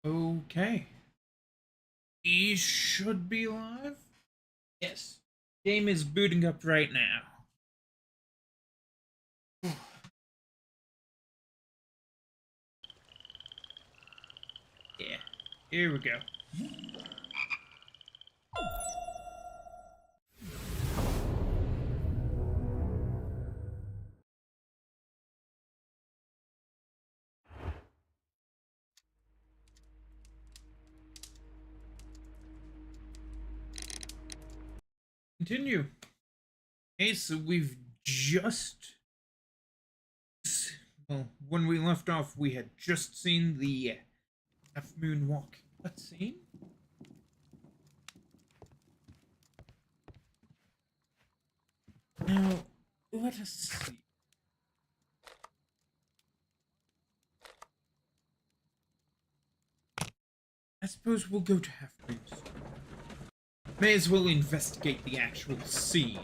Okay. He should be live. Yes. Game is booting up right now. Yeah. Here we go. Continue. Okay, so we've just. Well, when we left off, we had just seen the half moon walk cutscene. Now, let us see. I suppose we'll go to half moons. May as well investigate the actual scene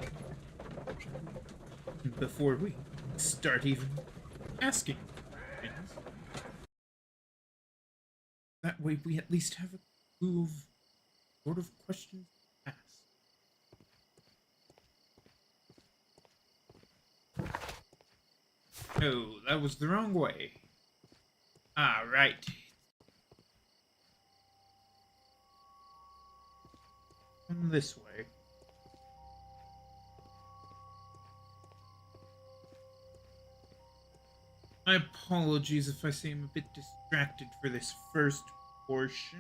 before we start even asking things. That way we at least have a clue of sort of questions to ask. Oh, that was the wrong way. Ah, right. This way. My apologies if I seem a bit distracted for this first portion.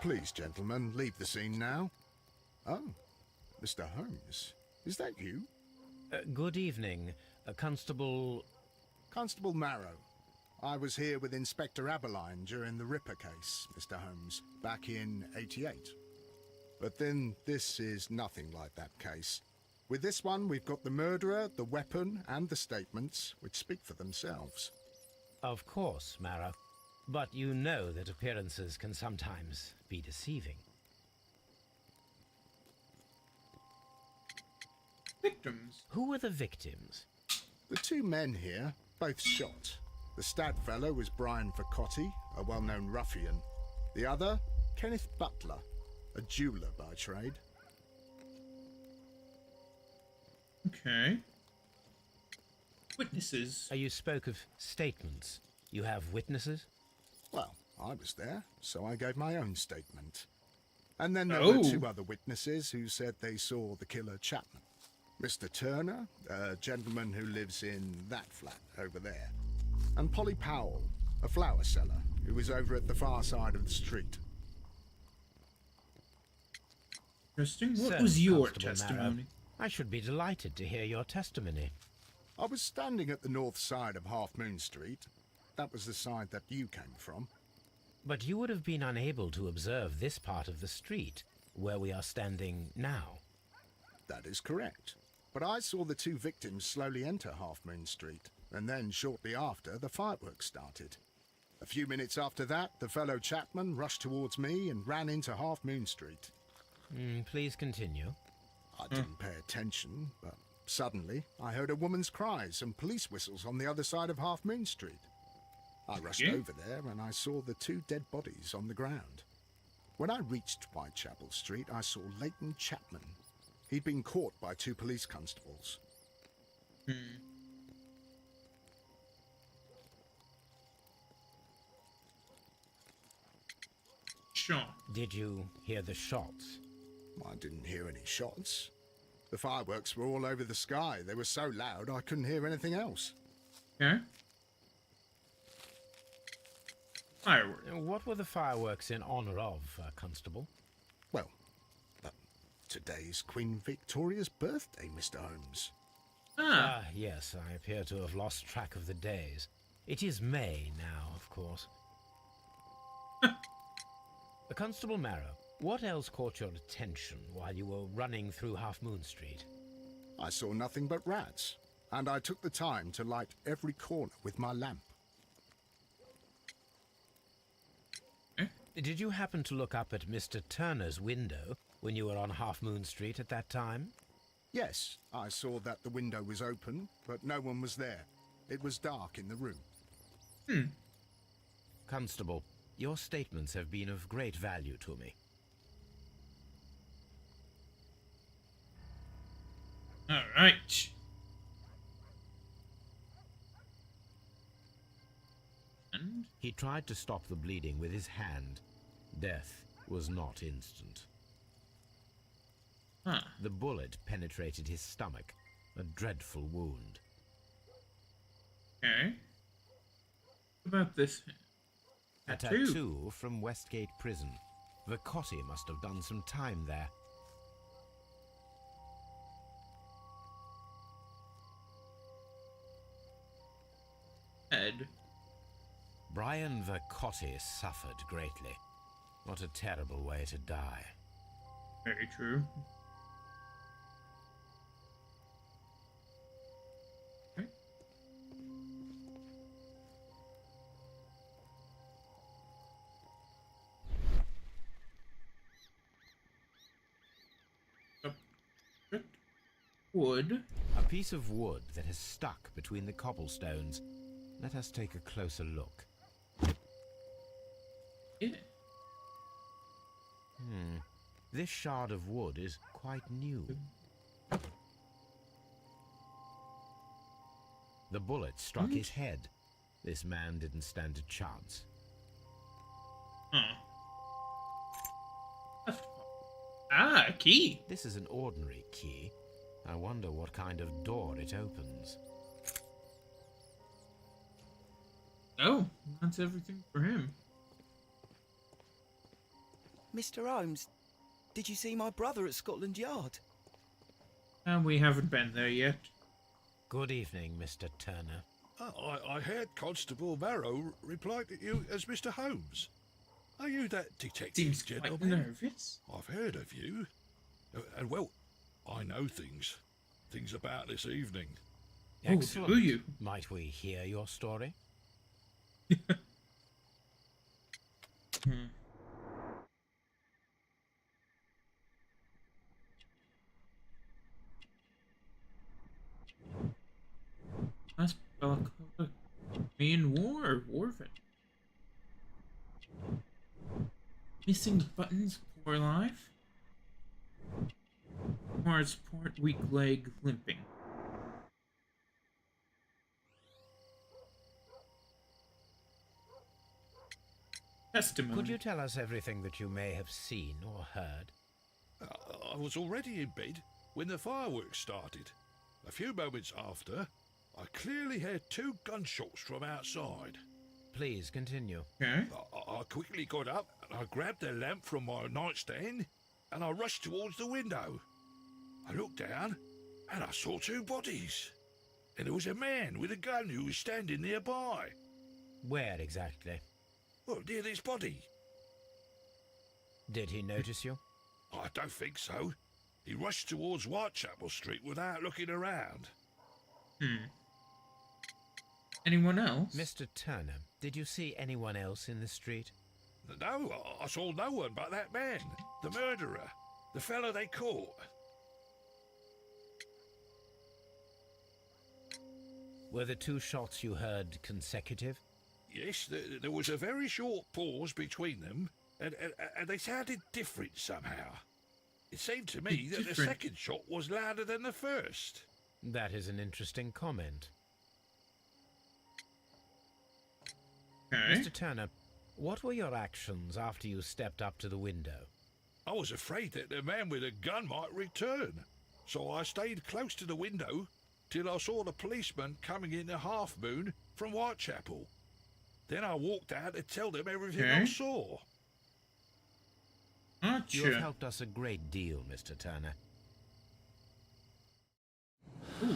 Please, gentlemen, leave the scene now. Oh, Mr. Holmes, is that you? Good evening, Constable... Constable Marrow. I was here with Inspector Aberline during the Ripper case, Mr. Holmes, back in '88. But then this is nothing like that case. With this one, we've got the murderer, the weapon, and the statements, which speak for themselves. Of course, Marrow. But you know that appearances can sometimes be deceiving. Victims. Who were the victims? The two men here, both shot. The stab fellow was Brian Vercotti, a well-known ruffian. The other, Kenneth Butler, a jeweller by trade. Okay. Witnesses. You spoke of statements. You have witnesses? Well, I was there, so I gave my own statement. And then there were two other witnesses who said they saw the killer Chapman. Mr. Turner, a gentleman who lives in that flat over there. And Polly Powell, a flower seller, who was over at the far side of the street. Interesting. What So, was your Constable testimony? Marrow, I should be delighted to hear your testimony. I was standing at the north side of Half Moon Street. That was the side that you came from. But you would have been unable to observe this part of the street, where we are standing now. That is correct. But I saw the two victims slowly enter Half Moon Street, and then shortly after, the fireworks started. A few minutes after that, the fellow Chapman rushed towards me and ran into Half Moon Street. Please continue. I didn't pay attention, but suddenly I heard a woman's cries and police whistles on the other side of Half Moon Street. I rushed over there and I saw the two dead bodies on the ground. When I reached Whitechapel Street, I saw Leighton Chapman. He'd been caught by two police constables. Sure. Did you hear the shots? I didn't hear any shots. The fireworks were all over the sky. They were so loud I couldn't hear anything else. Okay. Fireworks. What were the fireworks in honor of, Constable? Well, today's Queen Victoria's birthday, Mr. Holmes. Yes, I appear to have lost track of the days. It is May now, of course. Constable Marrow, what else caught your attention while you were running through Half Moon Street? I saw nothing but rats, and I took the time to light every corner with my lamp. Did you happen to look up at Mr. Turner's window when you were on Half Moon Street at that time? Yes, I saw that the window was open, but no one was there. It was dark in the room. Hmm. Constable, your statements have been of great value to me. Alright. And? He tried to stop the bleeding with his hand. Death was not instant. Huh. The bullet penetrated his stomach, a dreadful wound. Okay. What about this? A tattoo from Westgate Prison. Vicotti must have done some time there. Head. Brian Vicotti suffered greatly. What a terrible way to die. Very true. Okay. Wood. A piece of wood that has stuck between the cobblestones. Let us take a closer look. Yeah. This shard of wood is quite new. The bullet struck his head. This man didn't stand a chance. Huh. Ah, a key. This is an ordinary key. I wonder what kind of door it opens. Oh, that's everything for him. Mr. Holmes, did you see my brother at Scotland Yard? And we haven't been there yet. Good evening, Mr. Turner. I heard Constable Barrow reply to you as Mr. Holmes. Are you that detective Seems quite gentleman? nervous. I've heard of you. And well, I know things about this evening. Oh, Excellent. do you? Might we hear your story? That's me in war vet. Missing buttons, poor life. Hard support, weak leg, limping. Testimony. Could you tell us everything that you may have seen or heard? I was already in bed when the fireworks started. A few moments after, I clearly heard 2 gunshots from outside. Please continue. Okay. I quickly got up and I grabbed the lamp from my nightstand and I rushed towards the window. I looked down and I saw 2 bodies. And there was a man with a gun who was standing nearby. Where exactly? Well, near this body. Did he notice you? I don't think so. He rushed towards Whitechapel Street without looking around. Anyone else? Mr. Turner, did you see anyone else in the street? No, I saw no one but that man, the murderer, the fellow they caught. Were the 2 shots you heard consecutive? Yes, there was a very short pause between them, and they sounded different somehow. It seemed to me that the second shot was louder than the first. That is an interesting comment. Okay. Mr. Turner, what were your actions after you stepped up to the window? I was afraid that the man with a gun might return, so I stayed close to the window till I saw the policeman coming in the Half Moon from Whitechapel. Then I walked out to tell them everything I saw. Gotcha. You have helped us a great deal, Mr. Turner. Ooh.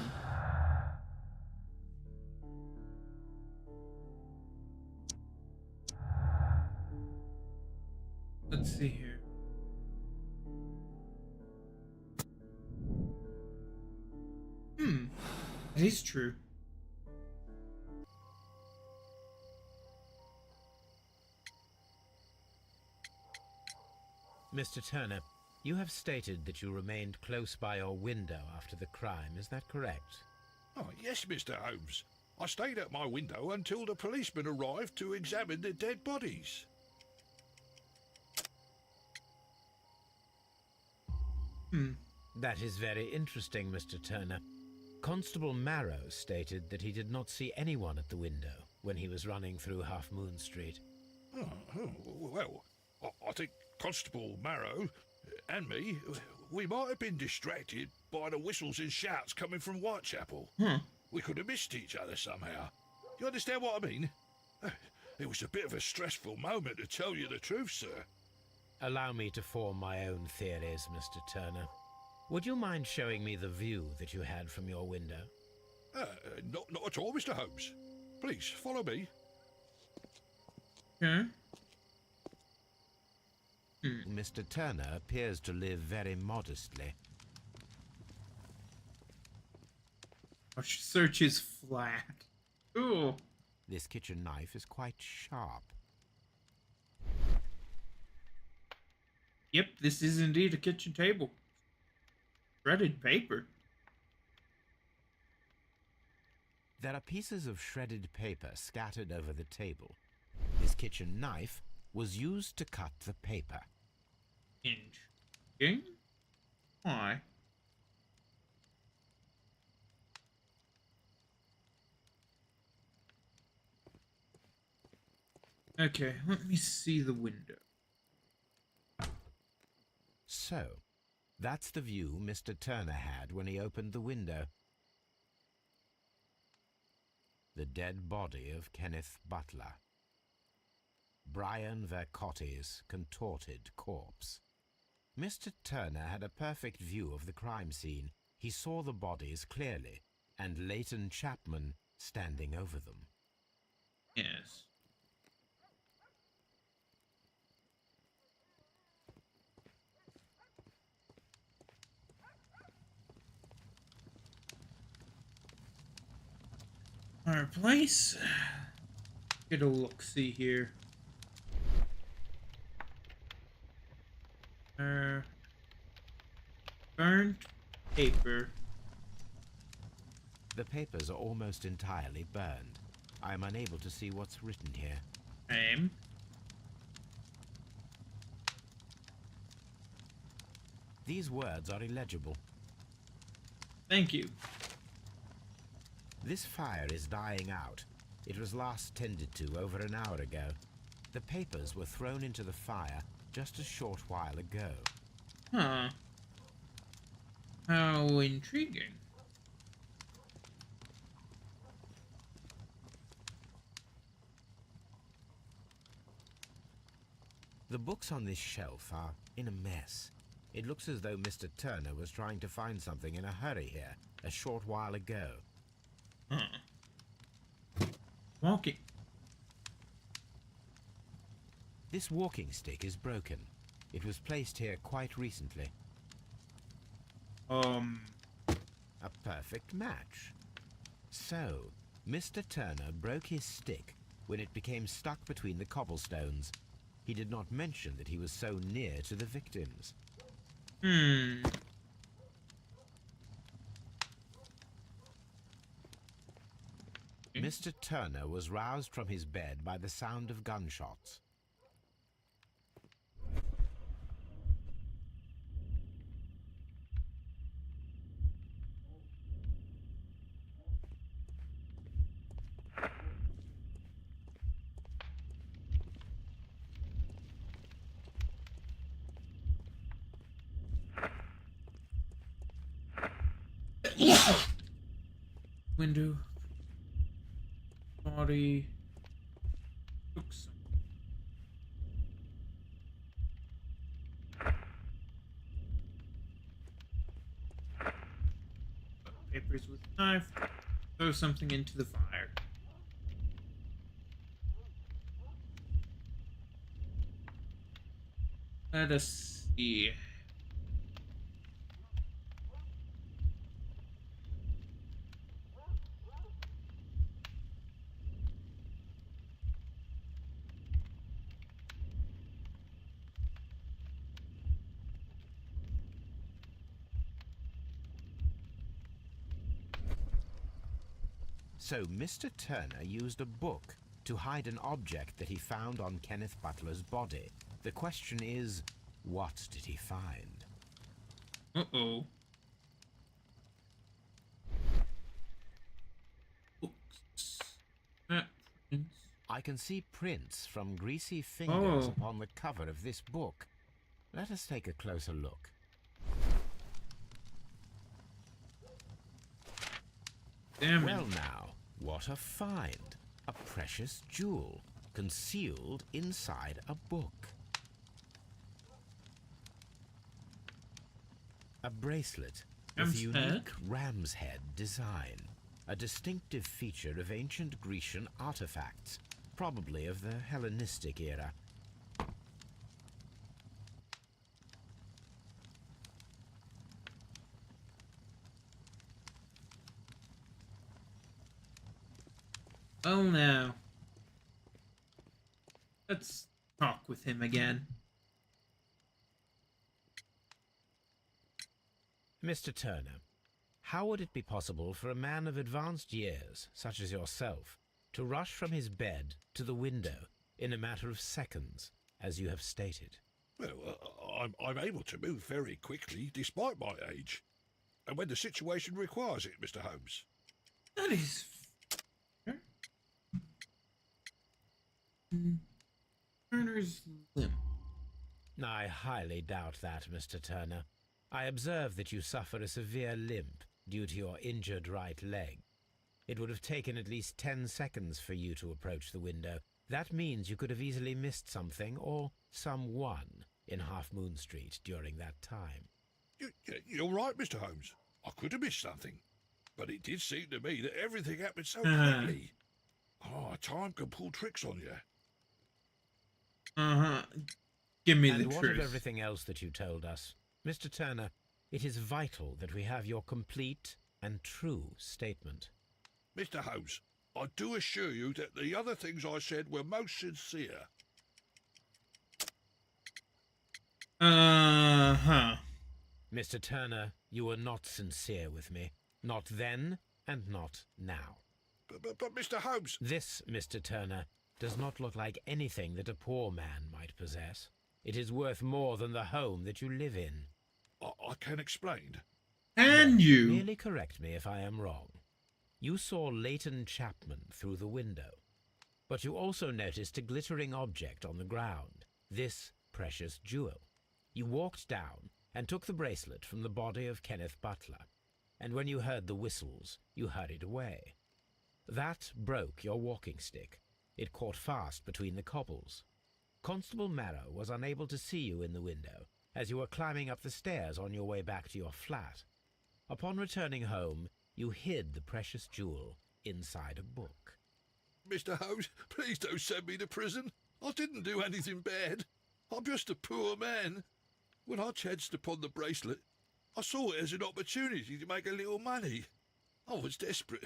Let's see here. That is true. Mr. Turner, you have stated that you remained close by your window after the crime. Is that correct? Oh, yes, Mr. Holmes. I stayed at my window until the policeman arrived to examine the dead bodies. That is very interesting, Mr. Turner. Constable Marrow stated that he did not see anyone at the window when he was running through Half Moon Street. Well, I think Constable Marrow and me, we might have been distracted by the whistles and shouts coming from Whitechapel. We could have missed each other somehow. You understand what I mean? It was a bit of a stressful moment, to tell you the truth, sir. Allow me to form my own theories, Mr. Turner. Would you mind showing me the view that you had from your window? Not at all, Mr. Holmes. Please, follow me. Mr. Turner appears to live very modestly. Our search is flat. Ooh. This kitchen knife is quite sharp. Yep, this is indeed a kitchen table. Shredded paper. There are pieces of shredded paper scattered over the table. This kitchen knife was used to cut the paper. Interesting. Why? Okay, let me see the window. So, that's the view Mr. Turner had when he opened the window. The dead body of Kenneth Butler. Brian Vercotti's contorted corpse. Mr. Turner had a perfect view of the crime scene. He saw the bodies clearly, and Leighton Chapman standing over them. Yes. Fireplace. Get a look-see here. Burnt paper. The papers are almost entirely burned. I am unable to see what's written here. Name. These words are illegible. Thank you. This fire is dying out. It was last tended to over an hour ago. The papers were thrown into the fire just a short while ago. Huh. How intriguing. The books on this shelf are in a mess. It looks as though Mr. Turner was trying to find something in a hurry here a short while ago. Walking. This walking stick is broken. It was placed here quite recently. A perfect match. So, Mr. Turner broke his stick when it became stuck between the cobblestones. He did not mention that he was so near to the victims. Mr. Turner was roused from his bed by the sound of gunshots. Window. Body. Books. Papers with knife. Throw something into the fire. Let us see. So Mr. Turner used a book to hide an object that he found on Kenneth Butler's body. The question is, what did he find? Uh-oh. Books. Prints. I can see prints from greasy fingers Oh. upon the cover of this book. Let us take a closer look. Damn it. Well now, what a find! A precious jewel concealed inside a book. A bracelet with Ram's unique head? ram's head design. A distinctive feature of ancient Grecian artifacts, probably of the Hellenistic era. Well, now. Let's talk with him again. Mr. Turner, how would it be possible for a man of advanced years, such as yourself, to rush from his bed to the window in a matter of seconds, as you have stated? Well, I'm able to move very quickly, despite my age. And when the situation requires it, Mr. Holmes. That is fair. Turner's limp. I highly doubt that, Mr. Turner. I observe that you suffer a severe limp due to your injured right leg. It would have taken at least 10 seconds for you to approach the window. That means you could have easily missed something or someone in Half Moon Street during that time. You're right, Mr. Holmes. I could have missed something. But it did seem to me that everything happened so quickly. Time can pull tricks on you. Uh-huh. Give me And the what truth. of everything else that you told us? Mr. Turner, it is vital that we have your complete and true statement. Mr. Holmes, I do assure you that the other things I said were most sincere. Uh-huh. Mr. Turner, you were not sincere with me. Not then and not now. But Mr. Holmes... This, Mr. Turner, does not look like anything that a poor man might possess. It is worth more than the home that you live in. I can explain. And you. Merely correct me if I am wrong. You saw Leighton Chapman through the window, but you also noticed a glittering object on the ground, this precious jewel. You walked down and took the bracelet from the body of Kenneth Butler, and when you heard the whistles, you hurried away. That broke your walking stick. It caught fast between the cobbles. Constable Marrow was unable to see you in the window as you were climbing up the stairs on your way back to your flat. Upon returning home, you hid the precious jewel inside a book. Mr. Holmes, please don't send me to prison. I didn't do anything bad. I'm just a poor man. When I chanced upon the bracelet, I saw it as an opportunity to make a little money. I was desperate.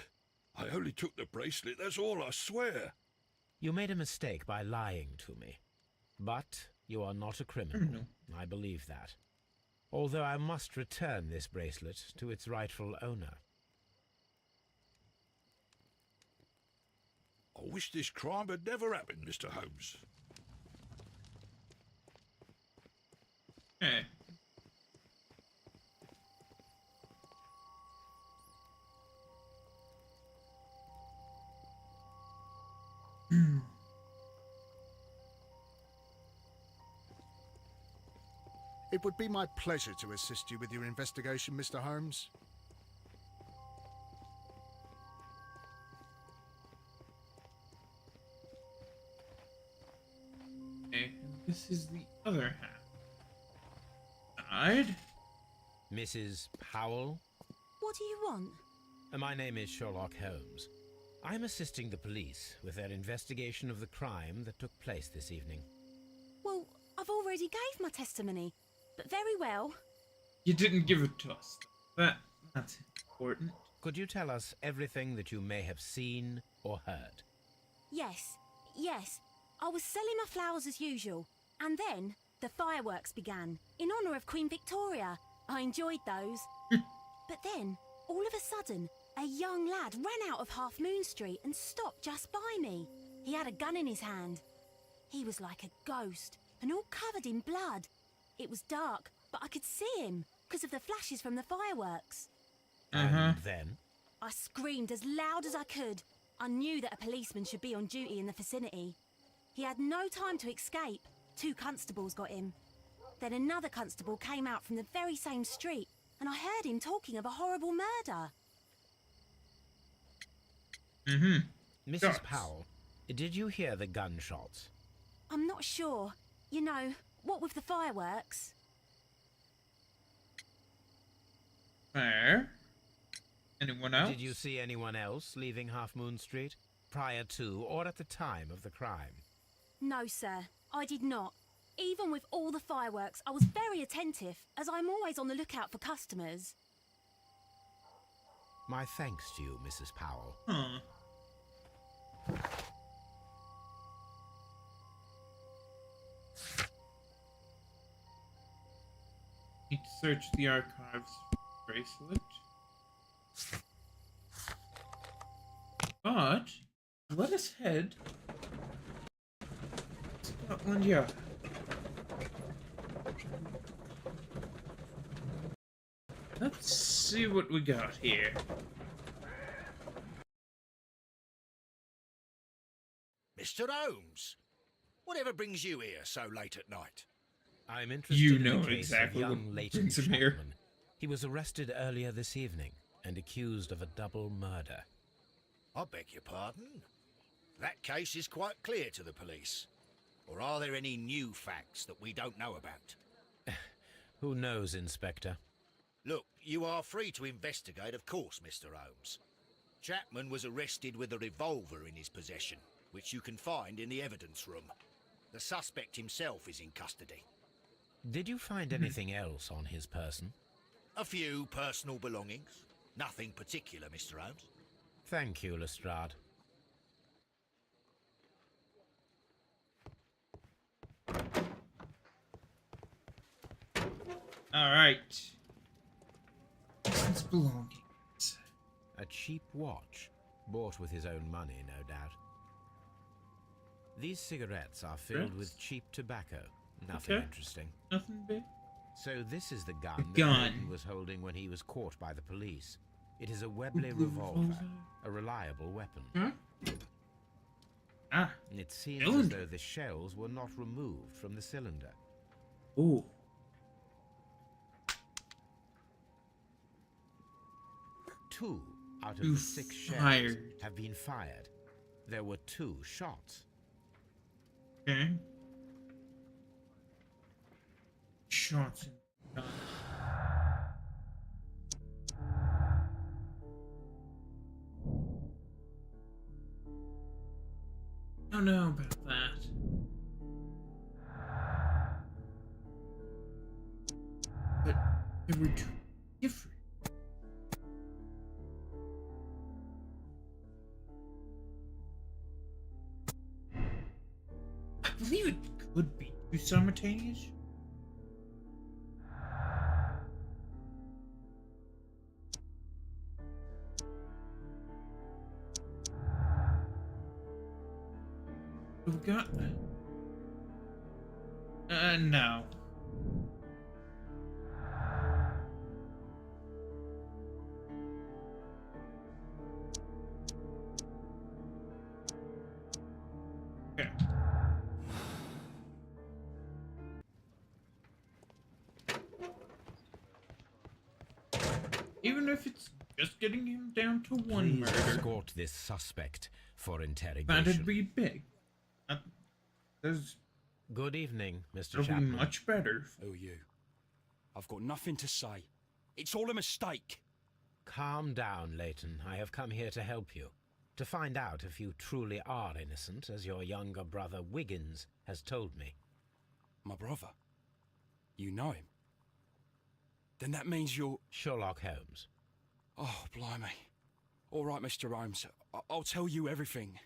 I only took the bracelet, that's all, I swear. You made a mistake by lying to me. But you are not a criminal. I believe that. Although I must return this bracelet to its rightful owner. I wish this crime had never happened, Mr. Holmes. Okay. It would be my pleasure to assist you with your investigation, Mr. Holmes. Okay. This is the other half. Side. Mrs. Powell? What do you want? My name is Sherlock Holmes. I'm assisting the police with their investigation of the crime that took place this evening. Well, I've already gave my testimony, but very well. You didn't give it to us. That's important. Could you tell us everything that you may have seen or heard? Yes. I was selling my flowers as usual, and then the fireworks began, in honour of Queen Victoria. I enjoyed those. But then, all of a sudden, a young lad ran out of Half Moon Street and stopped just by me. He had a gun in his hand. He was like a ghost and all covered in blood. It was dark, but I could see him because of the flashes from the fireworks. And then? I screamed as loud as I could. I knew that a policeman should be on duty in the vicinity. He had no time to escape. 2 constables got him. Then another constable came out from the very same street, and I heard him talking of a horrible murder. Mrs. Shots. Powell, did you hear the gunshots? I'm not sure. You know, what with the fireworks? Fair. Anyone else? Did you see anyone else leaving Half Moon Street, prior to or at the time of the crime? No, sir, I did not. Even with all the fireworks, I was very attentive, as I'm always on the lookout for customers. My thanks to you, Mrs. Powell. Huh. Need to search the archives bracelet. But let us head to Scotland Yard. Let's see what we got here. Mr. Holmes, whatever brings you here so late at night? I'm interested You in know the case exactly of what young Leighton brings him here. Chapman. He was arrested earlier this evening and accused of a double murder. I beg your pardon? That case is quite clear to the police. Or are there any new facts that we don't know about? Who knows, Inspector? Look, you are free to investigate, of course, Mr. Holmes. Chapman was arrested with a revolver in his possession, which you can find in the evidence room. The suspect himself is in custody. Did you find anything else on his person? A few personal belongings. Nothing particular, Mr. Holmes. Thank you, Lestrade. Alright. His belongings. A cheap watch, bought with his own money, no doubt. These cigarettes are filled with cheap tobacco. Nothing Okay. interesting. Nothing big. So this is the gun that gun. Leighton was holding when he was caught by the police. It is a Webley revolver, a reliable weapon. Huh? Ah. It seems as Cylinder. though the shells were not removed from the cylinder. Ooh. 2 out of You the 6 shells fired. have been fired. There were 2 shots. Okay. Shots in the gun. I don't know about that. But they were too different. I believe it could be two simultaneous. We got no. Okay. Even if it's just getting him down to one Please murder, escort this suspect for interrogation. that'd be big. There's Good evening, Mr. That'll be Chapman. much better. Who are you? I've got nothing to say. It's all a mistake. Calm down, Leighton. I have come here to help you. To find out if you truly are innocent, as your younger brother Wiggins has told me. My brother? You know him? Then that means you're... Sherlock Holmes. Oh, blimey. All right, Mr. Holmes. I'll tell you everything.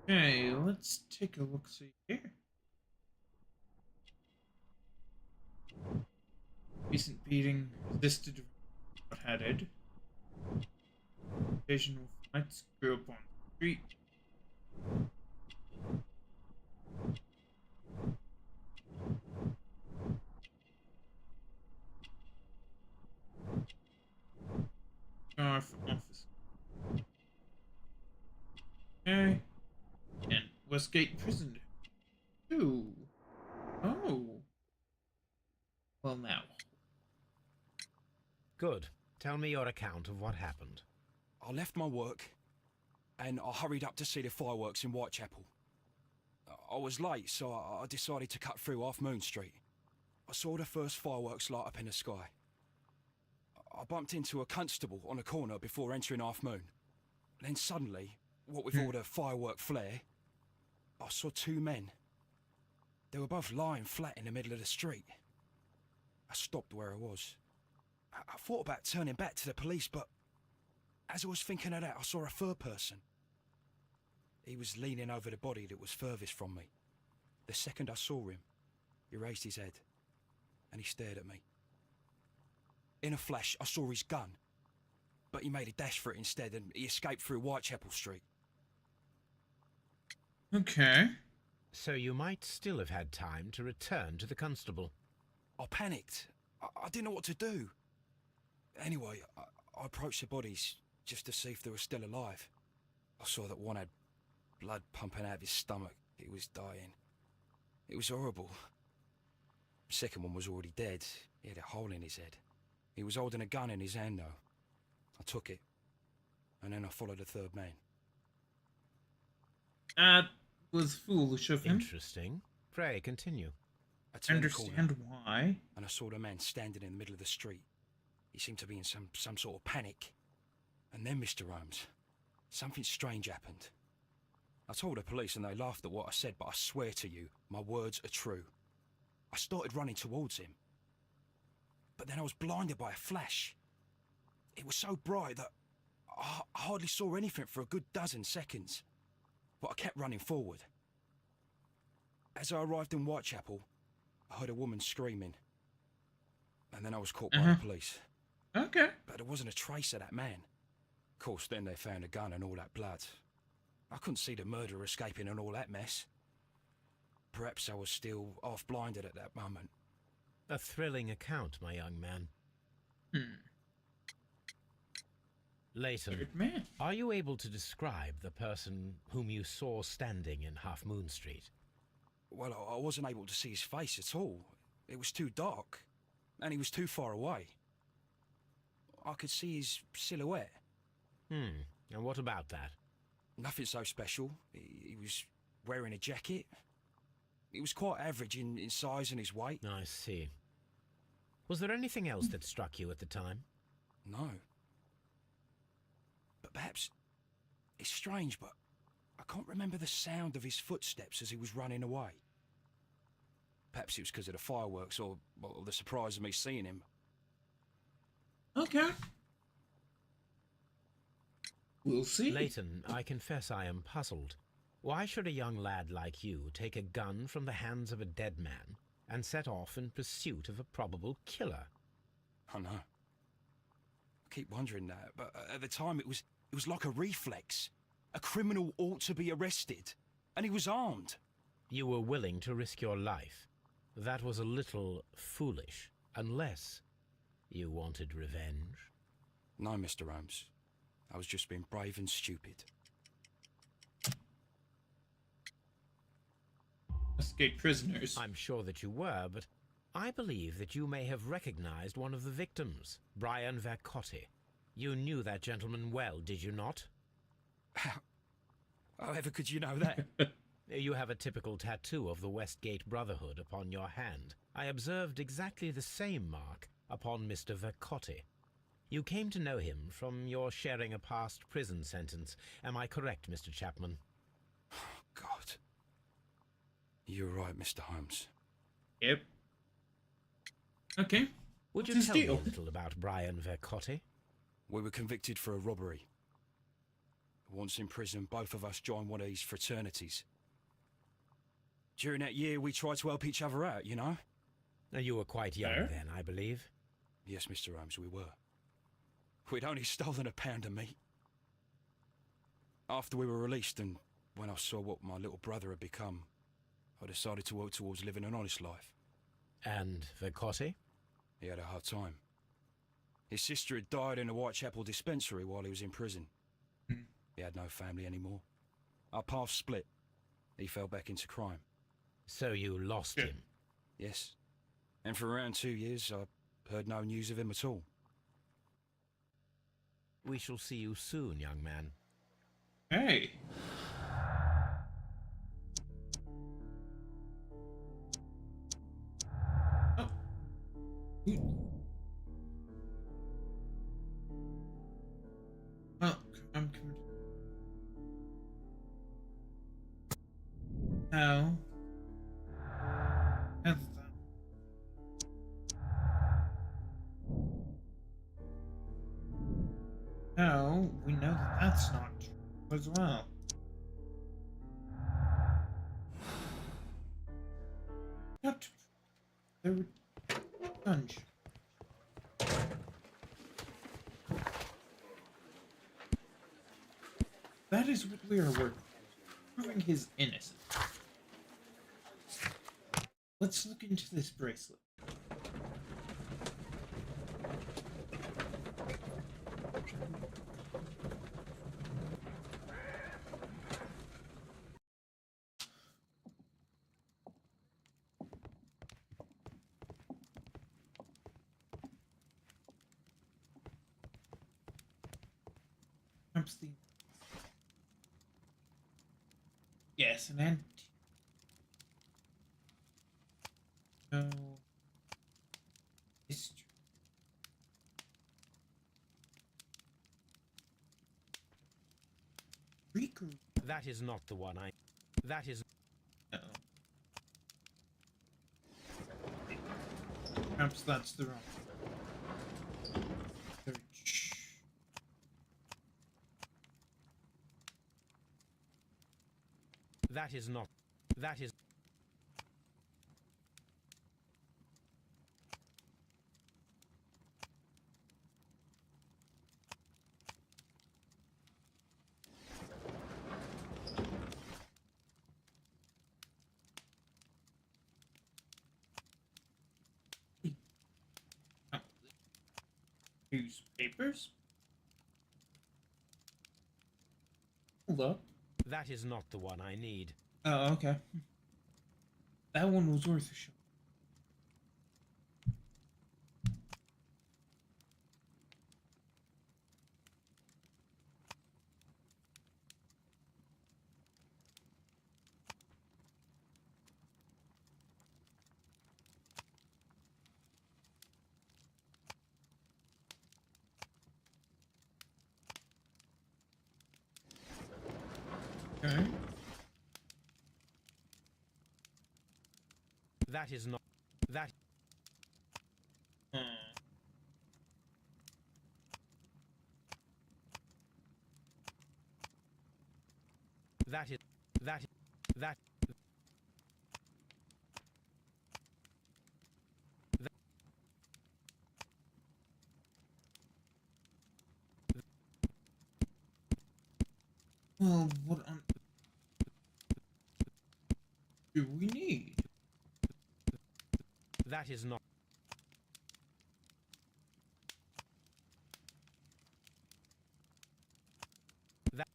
Okay, let's take a look-see here. Recent beating, resisted hot-headed. Occasional fights grew up on the street. For office. Okay. And Westgate Prison. Ooh. Oh. Well, now. Good. Tell me your account of what happened. I left my work and I hurried up to see the fireworks in Whitechapel. I was late, so I decided to cut through Half Moon Street. I saw the first fireworks light up in the sky. I bumped into a constable on a corner before entering Half Moon. Then suddenly, what with all the firework flare, I saw two men. They were both lying flat in the middle of the street. I stopped where I was. I thought about turning back to the police, but as I was thinking of that, I saw a third person. He was leaning over the body that was furthest from me. The second I saw him, he raised his head and he stared at me. In a flash, I saw his gun, but he made a dash for it instead and he escaped through Whitechapel Street. Okay. So you might still have had time to return to the constable. I panicked. I didn't know what to do. Anyway, I approached the bodies just to see if they were still alive. I saw that one had blood pumping out of his stomach. He was dying. It was horrible. The second one was already dead. He had a hole in his head. He was holding a gun in his hand, though. I took it, and then I followed the third man. That was foolish of him. Interesting. Pray, continue. I turned the corner, Understand why. and I saw the man standing in the middle of the street. He seemed to be in some sort of panic. And then, Mr. Holmes, something strange happened. I told the police and they laughed at what I said, but I swear to you, my words are true. I started running towards him. But then I was blinded by a flash. It was so bright that I hardly saw anything for a good dozen seconds. But I kept running forward. As I arrived in Whitechapel, I heard a woman screaming. And then I was caught by the police. Okay. But there wasn't a trace of that man. Of course, then they found a gun and all that blood. I couldn't see the murderer escaping and all that mess. Perhaps I was still half-blinded at that moment. A thrilling account, my young man. Leighton, Third man. are you able to describe the person whom you saw standing in Half Moon Street? Well, I wasn't able to see his face at all. It was too dark, and he was too far away. I could see his silhouette. And what about that? Nothing so special. He was wearing a jacket. He was quite average in size and his weight. I see. Was there anything else that struck you at the time? No. But perhaps it's strange, but I can't remember the sound of his footsteps as he was running away. Perhaps it was because of the fireworks or the surprise of me seeing him. Okay. We'll see. Leighton, I confess I am puzzled. Why should a young lad like you take a gun from the hands of a dead man and set off in pursuit of a probable killer? I know. I keep wondering that, but at the time it was like a reflex. A criminal ought to be arrested, and he was armed. You were willing to risk your life. That was a little foolish, unless you wanted revenge. No, Mr. Holmes. I was just being brave and stupid. Escaped prisoners. I'm sure that you were, but I believe that you may have recognized one of the victims, Brian Vercotti. You knew that gentleman well, did you not? However could you know that? You have a typical tattoo of the Westgate Brotherhood upon your hand. I observed exactly the same mark upon Mr. Vercotti. You came to know him from your sharing a past prison sentence. Am I correct, Mr. Chapman? God. You're right, Mr. Holmes. Yep. Okay. Would you What's his tell me deal? a little about Brian Vercotti? We were convicted for a robbery. Once in prison, both of us joined one of these fraternities. During that year, we tried to help each other out, you know? You were quite young Fair. then, I believe. Yes, Mr. Holmes, we were. We'd only stolen a pound of meat. After we were released and when I saw what my little brother had become, I decided to work towards living an honest life. And Vicotti? He had a hard time. His sister had died in a Whitechapel dispensary while he was in prison. He had no family anymore. Our paths split. He fell back into crime. So you lost him? Yes. And for around 2 years, I heard no news of him at all. We shall see you soon, young man. Hey. Oh. Oh, I'm coming. No. That's that. No, we know that that's not true as well. Not there were sponge. That is what we are working on, proving his innocence. Let's look into this bracelet. Perhaps the... Yes, an antique. No. History. Riku. That is not the one I... That is... Uh-oh. Perhaps that's the wrong. Search. That is not... That is... Oh. Newspapers? Hold up. That is not the one I need. Oh, okay. That one was worth a shot. Okay. That is not... That... That is... That... That... Well, what on... do we need? That is not... That...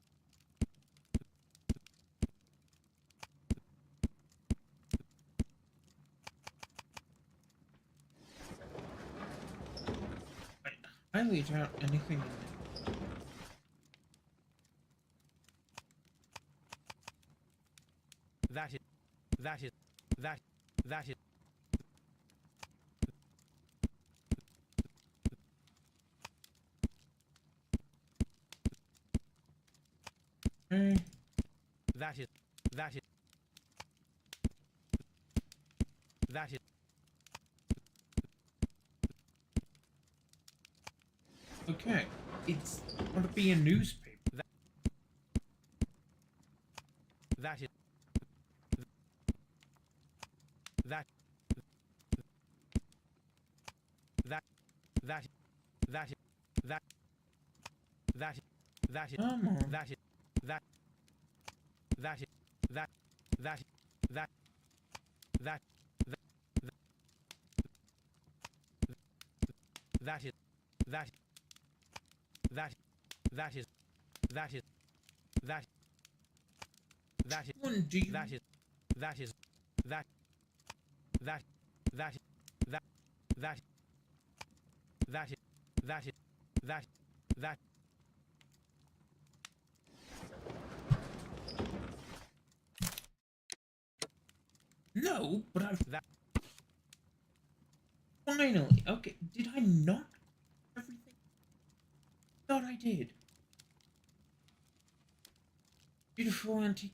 I highly doubt anything in there. That is... That is... That... That is... Okay. That is... That is... That is... Okay. It's going to be a newspaper. That is... That... That... That... That... That... that is that is Come on. that is that that is that that that that that is that that that is that is that that is One, do you? that is that is that that that that that that is that is that that No, but I've that finally. Okay, did I not everything? Thought I did. Beautiful antique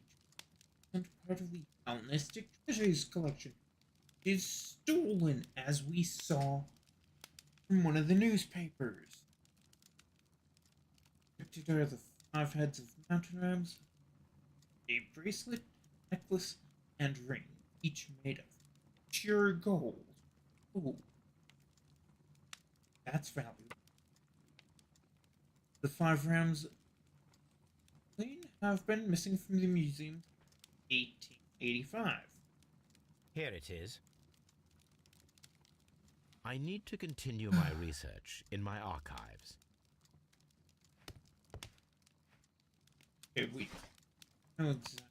and part of the Hellenistic Treasures collection is stolen, as we saw from one of the newspapers. Depicted are the 5 heads of mountain rams, a bracelet, necklace, and ring, each made of pure gold. Ooh, that's valuable. The 5 rams have been missing from the museum 1885. here it is. I need to continue my research in my archives. Okay, we know exactly.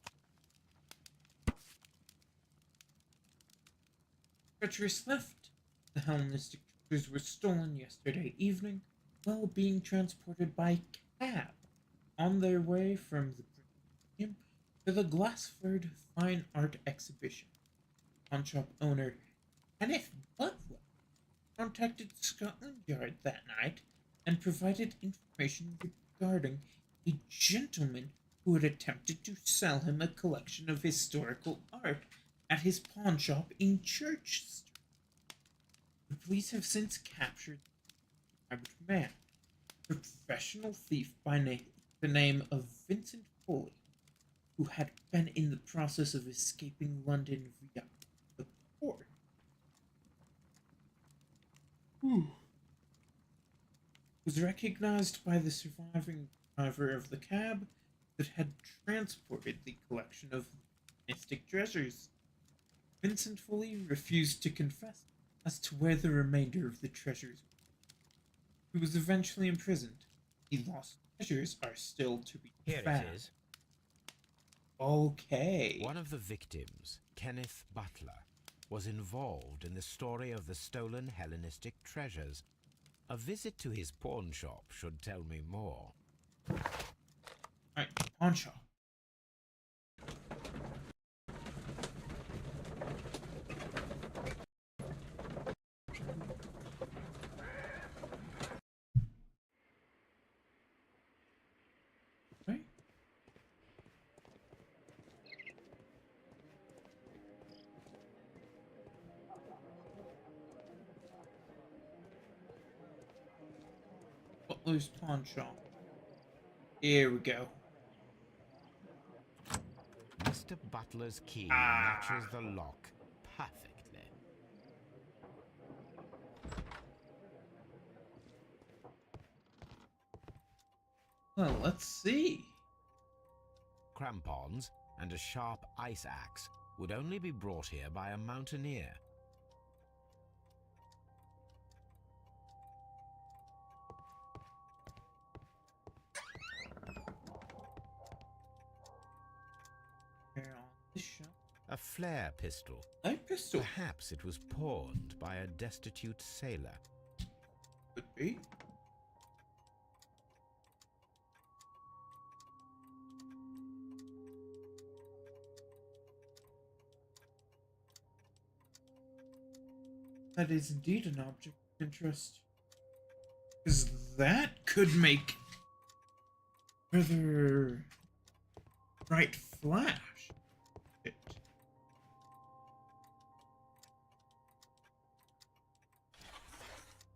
Treacherous theft. The Hellenistic treasures were stolen yesterday evening while being transported by cab on their way from the museum to the Glassford Fine Art Exhibition. Pawnshop owner Kenneth Butler contacted Scotland Yard that night and provided information regarding a gentleman who had attempted to sell him a collection of historical art at his pawnshop in Church Street. The police have since captured the described man, a professional thief by the name of Vincent Foley, who had been in the process of escaping London via the port. Was recognized by the surviving driver of the cab that had transported the collection of mystic treasures. Vincent Foley refused to confess as to where the remainder of the treasures were. He was eventually imprisoned. The lost treasures are still to be Here found. it is. Okay. One of the victims, Kenneth Butler, was involved in the story of the stolen Hellenistic treasures. A visit to his pawn shop should tell me more. Alright, pawn shop. Right. Butler's pawn shop. Here we go. Mr. Butler's key Ah. matches the lock perfectly. Well, let's see. Crampons and a sharp ice axe would only be brought here by a mountaineer. Here on the shelf. A flare pistol. A pistol. Perhaps it was pawned by a destitute sailor. Could be. That is indeed an object of interest. Because that could make rather bright flash. It.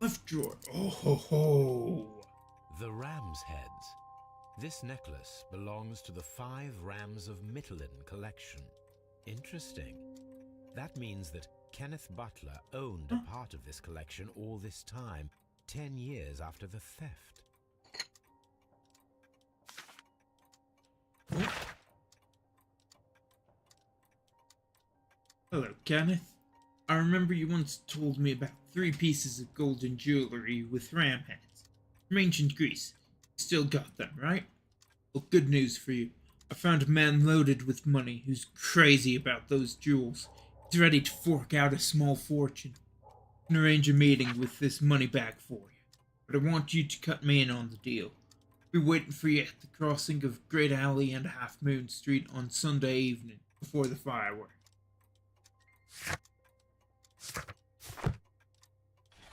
Left drawer. Oh ho ho. The ram's heads. This necklace belongs to the 5 Rams of Mittelin collection. Interesting. That means that Kenneth Butler owned a part of this collection all this time, 10 years after the theft. Hello, Kenneth. I remember you once told me about 3 pieces of golden jewelry with ram heads from ancient Greece. You still got them, right? Well, good news for you. I found a man loaded with money who's crazy about those jewels. He's ready to fork out a small fortune. I can arrange a meeting with this money bag for you, but I want you to cut me in on the deal. I'll be waiting for you at the crossing of Great Alley and Half Moon Street on Sunday evening before the fireworks.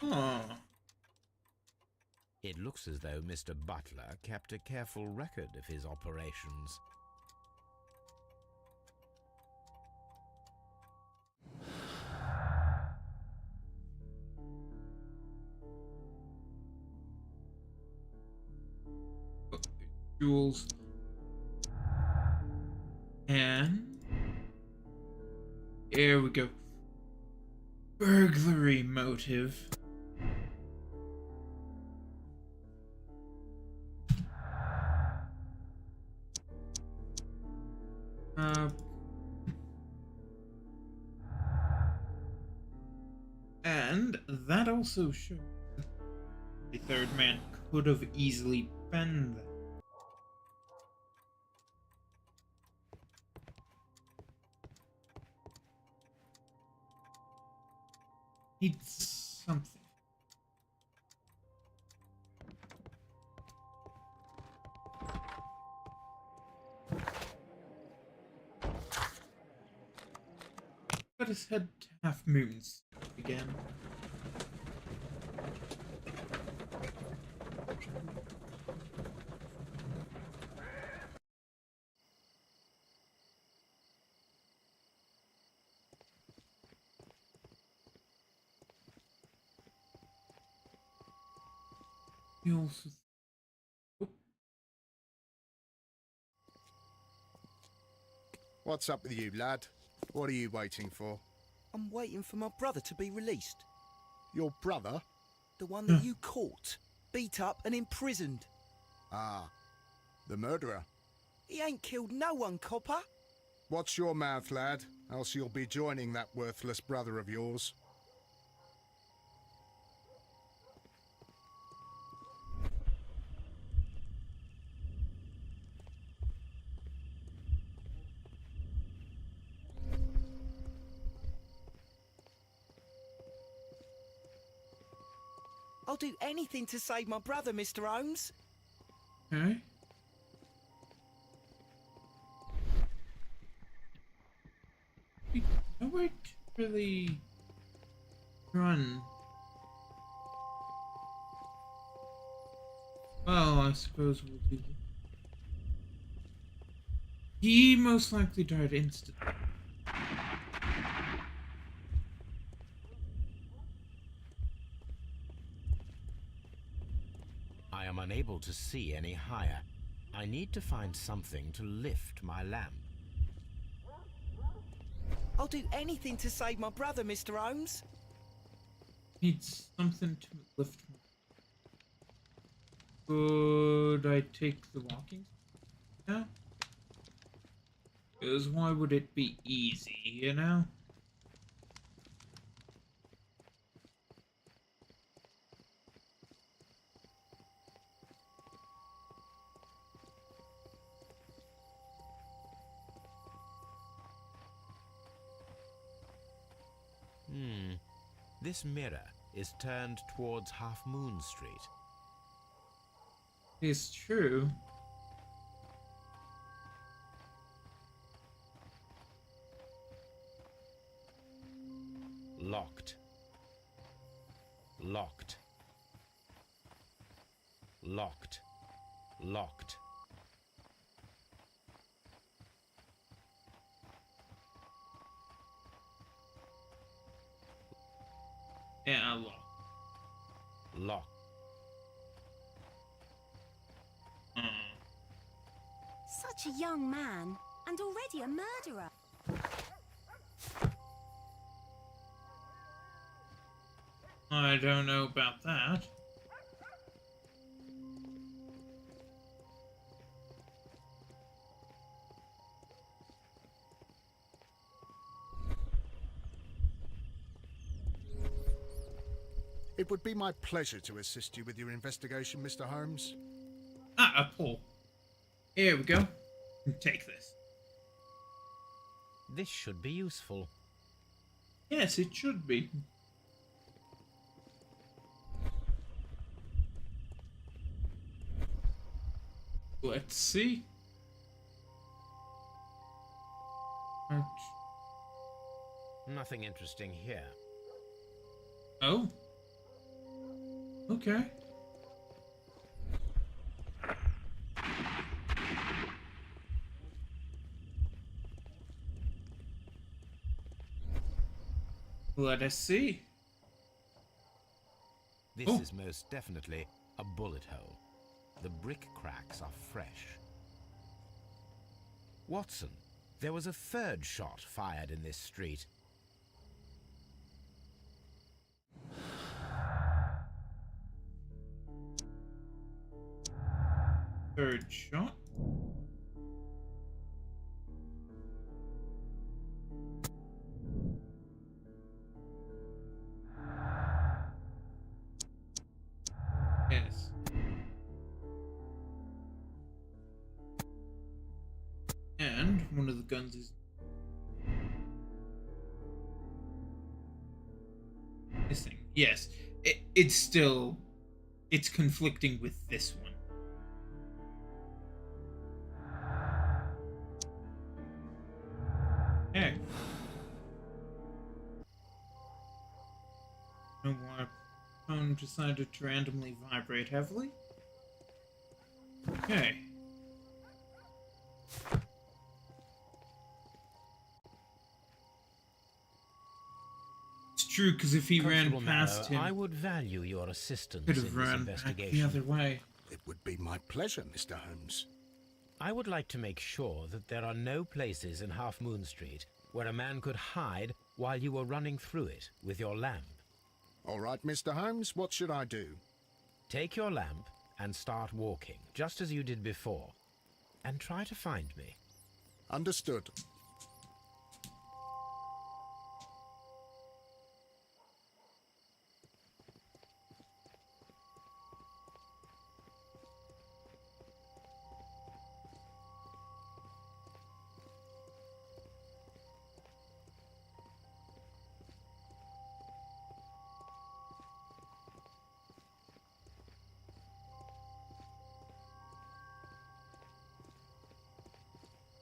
Oh. It looks as though Mr. Butler kept a careful record of his operations. Jewels. And here we go. Burglary motive. And that also shows the third man could have easily been there. Needs something. Let us head to Half Moons again. You also. What's up with you, lad? What are you waiting for? I'm waiting for my brother to be released. Your brother? The one that you caught, beat up and imprisoned. Ah, the murderer. He ain't killed no one, copper. Watch your mouth, lad, else you'll be joining that worthless brother of yours. I'll do anything to save my brother, Mr. Holmes. Okay. Nowhere to really run. Well, I suppose we'll do that. He most likely died instantly. I am unable to see any higher. I need to find something to lift my lamp. I'll do anything to save my brother, Mr. Holmes. Needs something to lift me. Could I take the walking? Yeah. Because why would it be easy, you know? This mirror is turned towards Half Moon Street. It's true. Locked. Locked. Locked. Locked. Yeah, lock. Locked. Such a young man, and already a murderer. I don't know about that. It would be my pleasure to assist you with your investigation, Mr. Holmes. Ah, a pull. Here we go. Take this. This should be useful. Yes, it should be. Let's see. Ouch. Nothing interesting here. Oh. Okay. Let us see. This Oh. is most definitely a bullet hole. The brick cracks are fresh. Watson, there was a third shot fired in this street. Third shot. Yes. And one of the guns is missing. Yes, it's conflicting with this one. Okay. No more. Phone decided to randomly vibrate heavily. Okay. It's true, because if he ran Constable past Marrow, him, I would value your assistance could in have this run back the investigation. other way. It would be my pleasure, Mr. Holmes. I would like to make sure that there are no places in Half Moon Street where a man could hide while you were running through it with your lamp. All right, Mr. Holmes, what should I do? Take your lamp and start walking, just as you did before, and try to find me. Understood.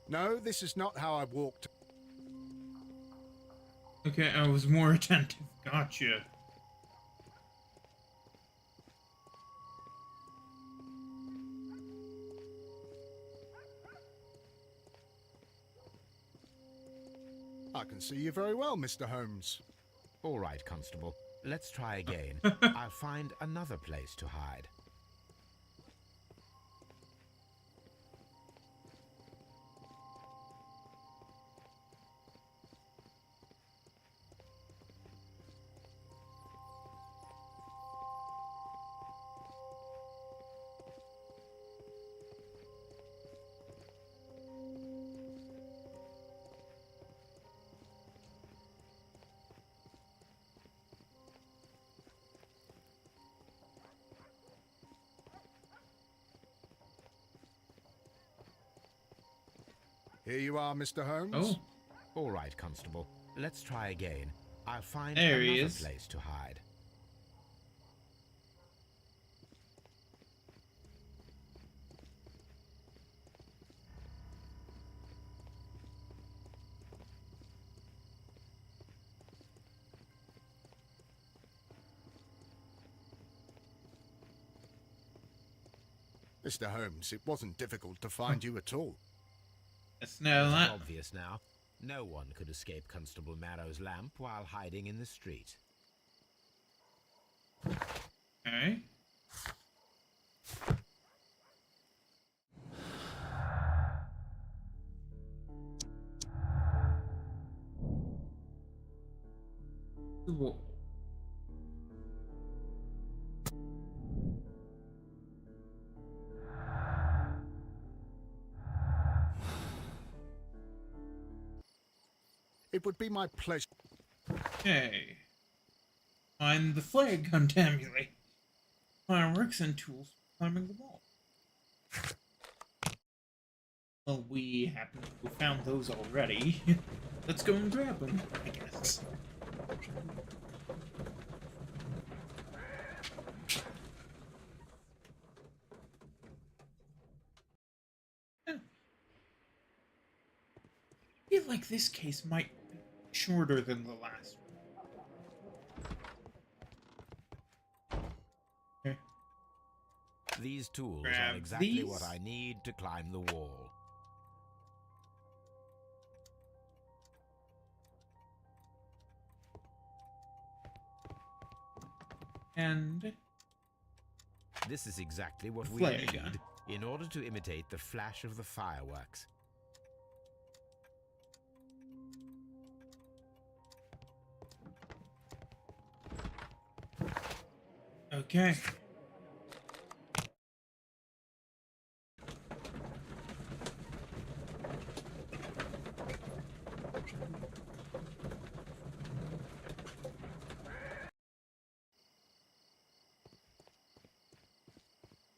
No, this is not how I walked. Okay, I was more attentive. Gotcha. I can see you very well, Mr. Holmes. All right, Constable. Let's try again. I'll find another place to hide. Here you are, Mr. Holmes. Oh, All right, Constable. Let's try again. I'll find There he another is. place to hide. Mr. Holmes, it wasn't difficult to find you at all. it's now It's that. obvious now. No one could escape Constable Marrow's lamp while hiding in the street. Okay. Whoa. It would be my pleasure. Okay. Find the flag contaminated. Fireworks and tools for climbing the wall. Well, we happen to have found those already. Let's go and grab them, I guess. I feel like this case might be shorter than the last one. Okay. These tools Grab are exactly these. what I need to climb the wall. And This is exactly what we flare need gun. in order to imitate the flash of the fireworks. Okay.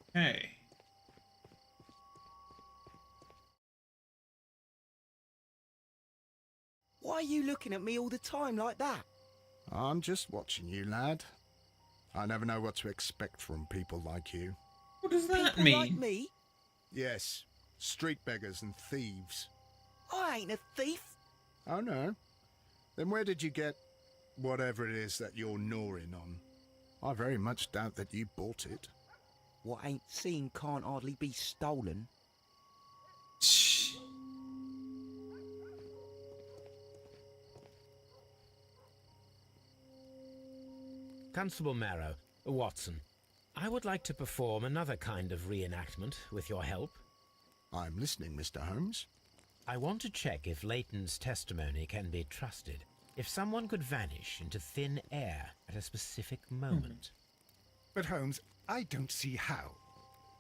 Okay. Why are you looking at me all the time like that? I'm just watching you, lad. I never know what to expect from people like you. What does that People mean? like me? Yes, street beggars and thieves. I ain't a thief. Oh no? Then where did you get whatever it is that you're gnawing on? I very much doubt that you bought it. What ain't seen can't hardly be stolen. Shh. Constable Marrow, Watson, I would like to perform another kind of reenactment with your help. I'm listening, Mr. Holmes. I want to check if Leighton's testimony can be trusted. If someone could vanish into thin air at a specific moment. But Holmes, I don't see how.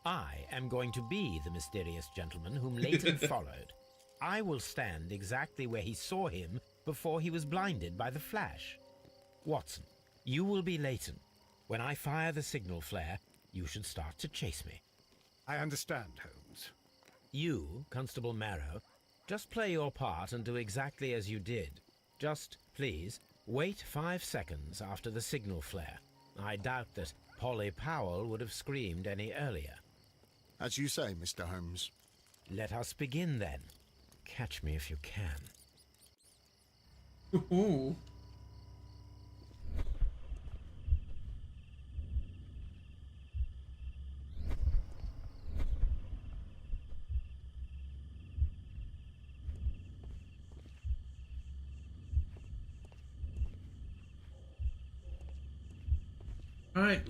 I am going to be the mysterious gentleman whom Leighton followed. I will stand exactly where he saw him before he was blinded by the flash. Watson, you will be Leighton. When I fire the signal flare, you should start to chase me. I understand, Holmes. You, Constable Marrow, just play your part and do exactly as you did. Just, please, wait 5 seconds after the signal flare. I doubt that Polly Powell would have screamed any earlier. As you say, Mr. Holmes. Let us begin then. Catch me if you can. Ooh. Alright,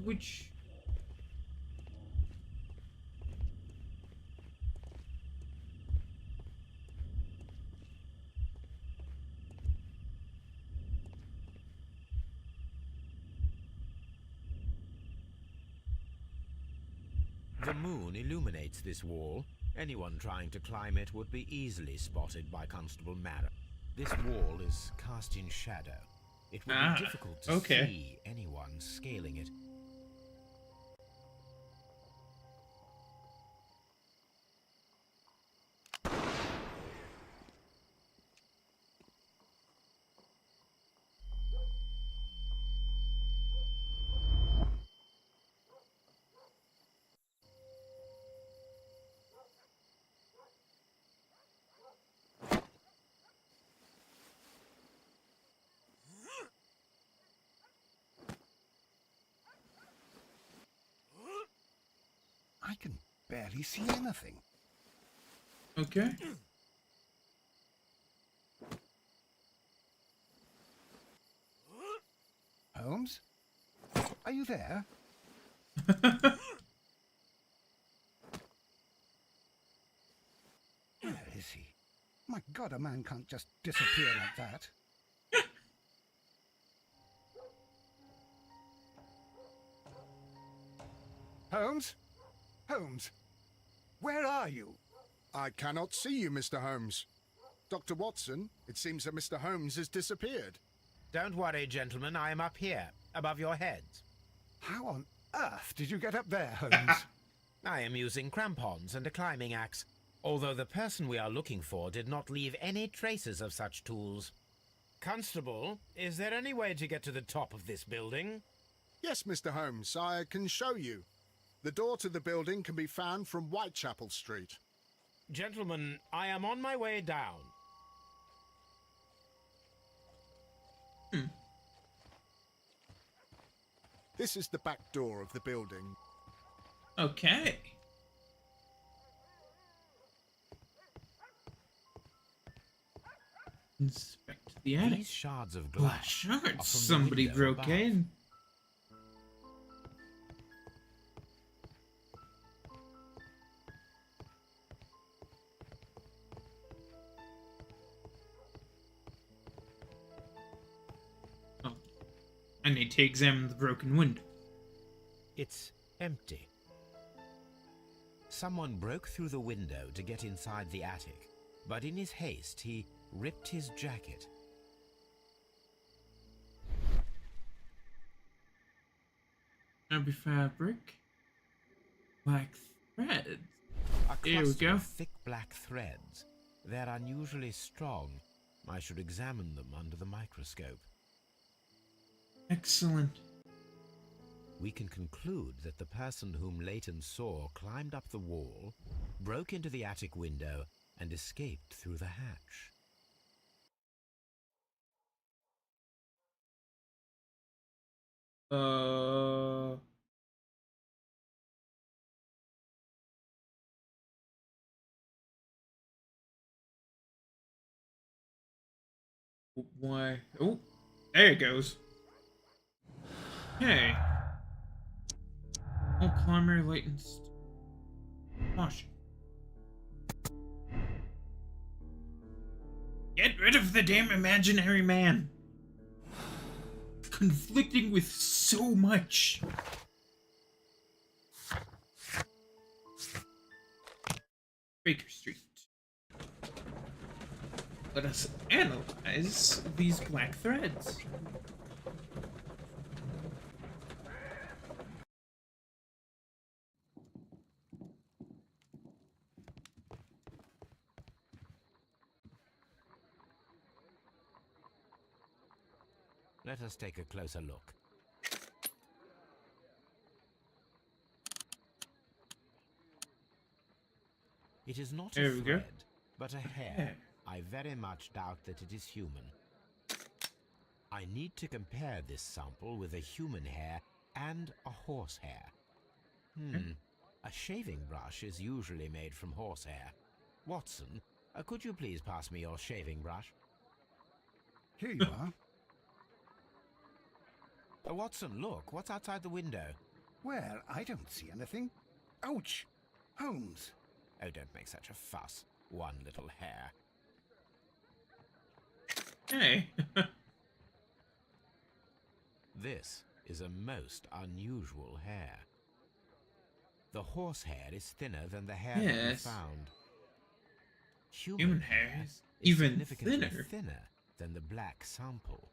which... The moon illuminates this wall. Anyone trying to climb it would be easily spotted by Constable Marrow. This wall is cast in shadow. It would be difficult to see anyone scaling it. I can barely see anything. Okay. Holmes? Are you there? Where is he? My God, a man can't just disappear like that. Holmes? Holmes? Where are you? I cannot see you, Mr. Holmes. Dr. Watson, it seems that Mr. Holmes has disappeared. Don't worry, gentlemen, I am up here. above your heads. How on earth did you get up there, Holmes? I am using crampons and a climbing axe, although the person we are looking for did not leave any traces of such tools. Constable, is there any way to get to the top of this building? Yes, Mr. Holmes, I can show you. The door to the building can be found from Whitechapel Street. Gentlemen, I am on my way down. This is the back door of the building. Okay. Inspect the attic. These shards of Glass glass shards. are from the Somebody window broke above. in. Oh, I need to examine the broken window. It's empty. Someone broke through the window to get inside the attic, but in his haste he ripped his jacket. Heavy fabric. Black thread. A Here we cluster go. of thick black threads. They're unusually strong. I should examine them under the microscope. Excellent. We can conclude that the person whom Leighton saw climbed up the wall, broke into the attic window, and escaped through the hatch. Why? Oh, there it goes. Hey. Oh, climber Leighton's. Gosh. Get rid of the damn imaginary man. Conflicting with so much. Baker Street. Let us analyze these black threads. Let us take a closer look. It is not There a we go. thread, but a hair. I very much doubt that it is human. I need to compare this sample with a human hair and a horse hair. A shaving brush is usually made from horsehair. Watson, could you please pass me your shaving brush? Here you are. Watson, look, what's outside the window? Well, I don't see anything. Ouch! Holmes. Oh, don't make such a fuss. One little hair. Hey. This is a most unusual hair. The horse hair is thinner than the hair that we Yes. found. Human hair is is even significantly thinner. thinner than the black sample.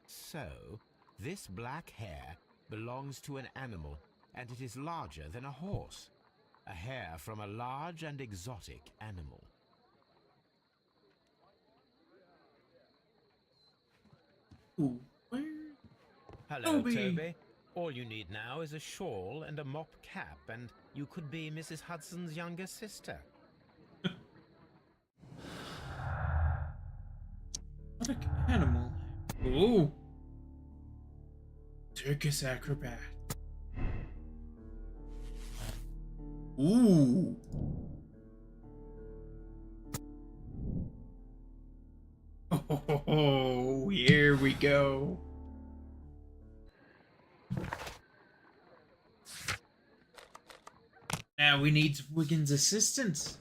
So, this black hair belongs to an animal, and it is larger than a horse. A hair from a large and exotic animal. Ooh, where? Hello, Toby. Toby. All you need now is a shawl and a mop cap, and you could be Mrs. Hudson's younger sister. Exotic animal. Ooh. Circus acrobat. Ooh. Oh, here we go. Now we need Wiggins' assistance.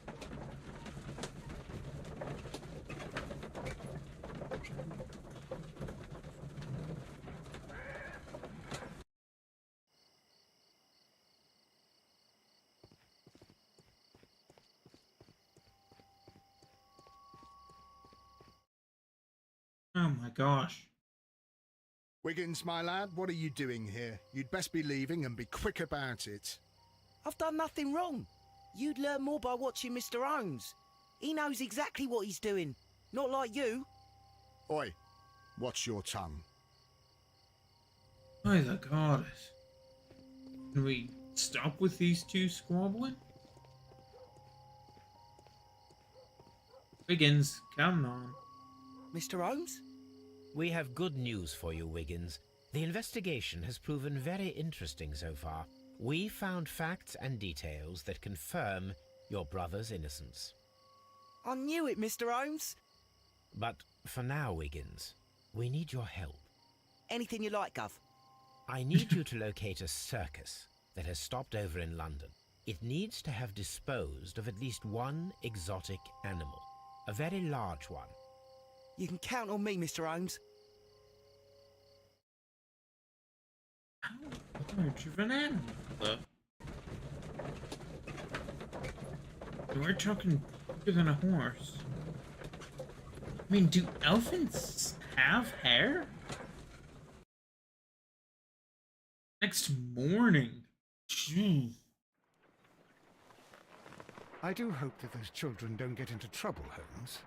Oh my gosh. Wiggins, my lad, what are you doing here? You'd best be leaving and be quick about it. I've done nothing wrong. You'd learn more by watching Mr. Holmes. He knows exactly what he's doing. Not like you. Oi, watch your tongue. By the goddess. Can we stop with these two squabbling? Wiggins, come on. Mr. Holmes? We have good news for you, Wiggins. The investigation has proven very interesting so far. We found facts and details that confirm your brother's innocence. I knew it, Mr. Holmes. But for now, Wiggins, we need your help. Anything you like, Gov. I need you to locate a circus that has stopped over in London. It needs to have disposed of at least one exotic animal, a very large one. You can count on me, Mr. Holmes. How large of an animal, though? We're talking bigger than a horse. I mean, do elephants have hair? Next morning. Jeez. I do hope that those children don't get into trouble, Holmes.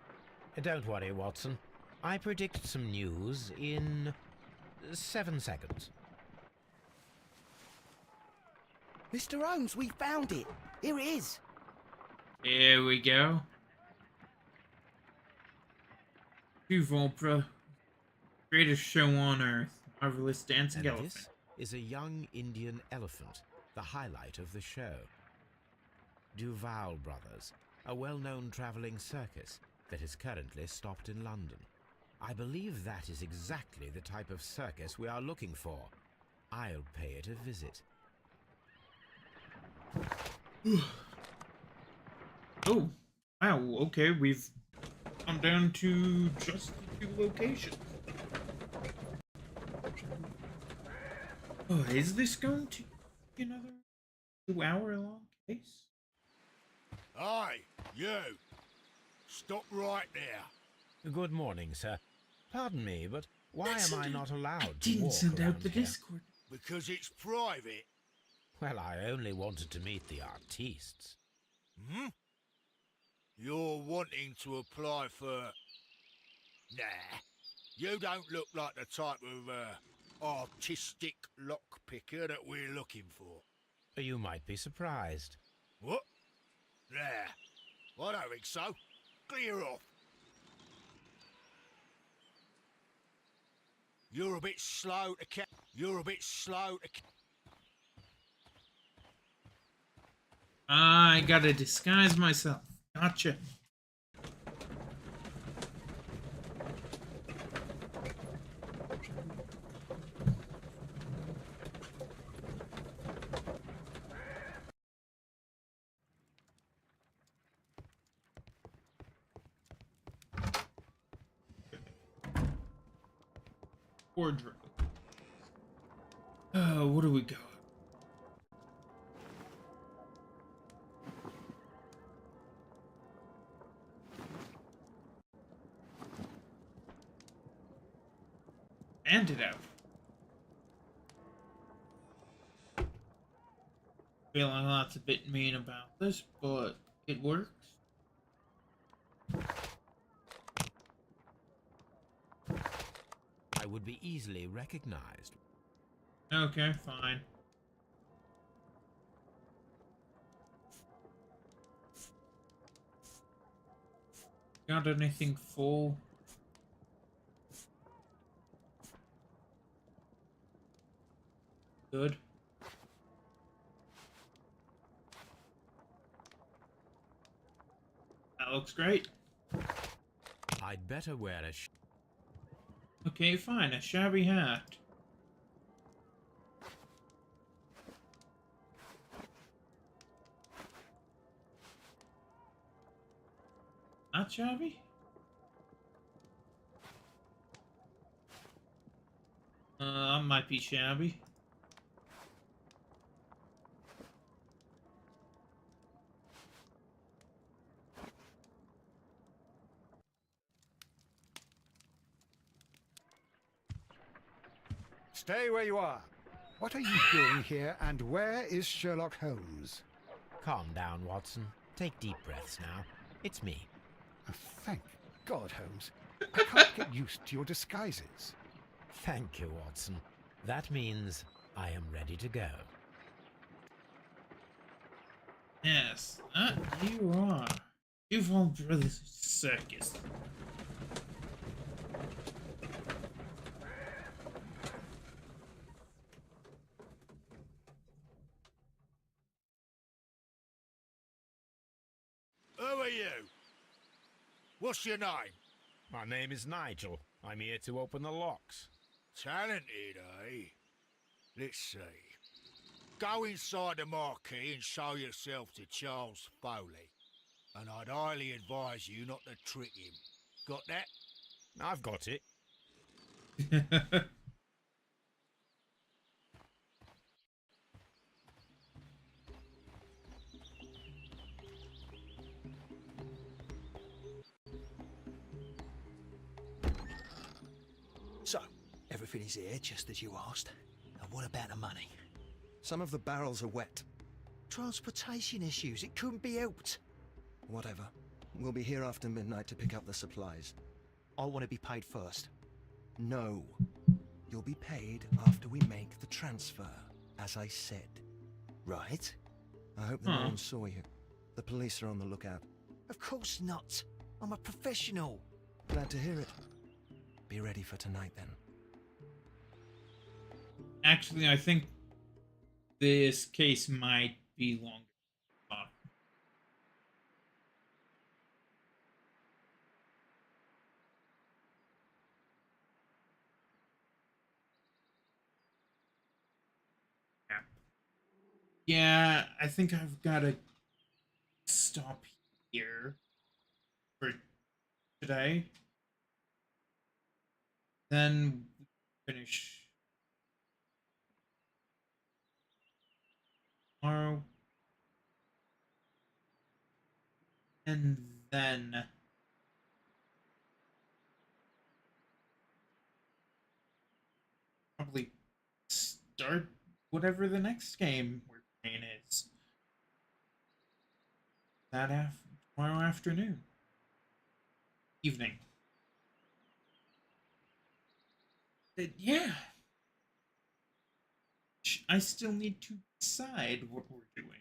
Don't worry, Watson. I predict some news in 7 seconds. Mr. Holmes, we found it. Here it is. Here we go. Volpra. Greatest show on earth. Marvelous dancing And elephant. this is a young Indian elephant, the highlight of the show. Duval Brothers, a well-known traveling circus that is currently stopped in London. I believe that is exactly the type of circus we are looking for. I'll pay it a visit. Oh, wow, okay, we've come down to just the 2 locations. Oh, is this going to be another 2-hour-long case? Hey, you! Stop right there. Good morning, sir. Pardon me, but why am I not allowed to Didn't walk send out around the here? Discord. Because it's private. Well, I only wanted to meet the artistes. Hmm? You're wanting to apply for... Nah, you don't look like the type of, artistic lockpicker that we're looking for. You might be surprised. What? Nah, I don't think so. Clear off. You're a bit slow to catch. You're a bit slow to catch. I gotta disguise myself. Gotcha. Wardrobe. What do we got? Antidote. Feeling that's a bit mean about this, but it works. I would be easily recognized. Okay, fine. Got anything full? Good. That looks great. I'd better wear a Okay, fine. A shabby hat. Not shabby? That might be shabby. Stay where you are. What are you doing here, and where is Sherlock Holmes? Calm down, Watson. Take deep breaths now. It's me. Oh, thank God, Holmes. I can't get used to your disguises. Thank you, Watson. That means I am ready to go. Yes, you are. Duval Brothers Circus. Who are you? What's your name? My name is Nigel. I'm here to open the locks. Talented, eh? Let's see. Go inside the marquee and show yourself to Charles Foley. And I'd highly advise you not to trick him. Got that? I've got it. So, everything is here just as you asked. And what about the money? Some of the barrels are wet. Transportation issues, it couldn't be helped. Whatever. We'll be here after midnight to pick up the supplies. I want to be paid first. No. You'll be paid after we make the transfer, as I said. Right? I hope that no one saw you. The police are on the lookout. Of course not. I'm a professional. Glad to hear it. Be ready for tonight, then. Actually, I think this case might be longer. Yeah, I think I've got to stop here for today. Then we finish tomorrow. And then probably start whatever the next game we're playing is. Tomorrow afternoon. Evening. Yeah. I still need to decide what we're doing.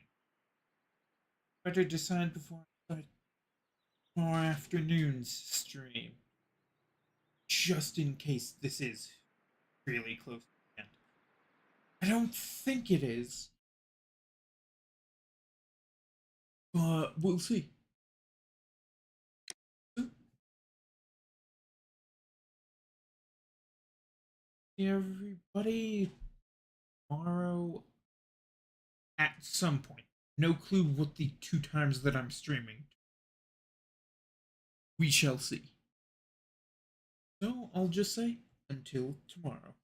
Better decide before I start tomorrow afternoon's stream. Just in case this is really close to the end. I don't think it is. But we'll see. Everybody tomorrow at some point. No clue what the 2 times that I'm streaming. We shall see. So I'll just say until tomorrow.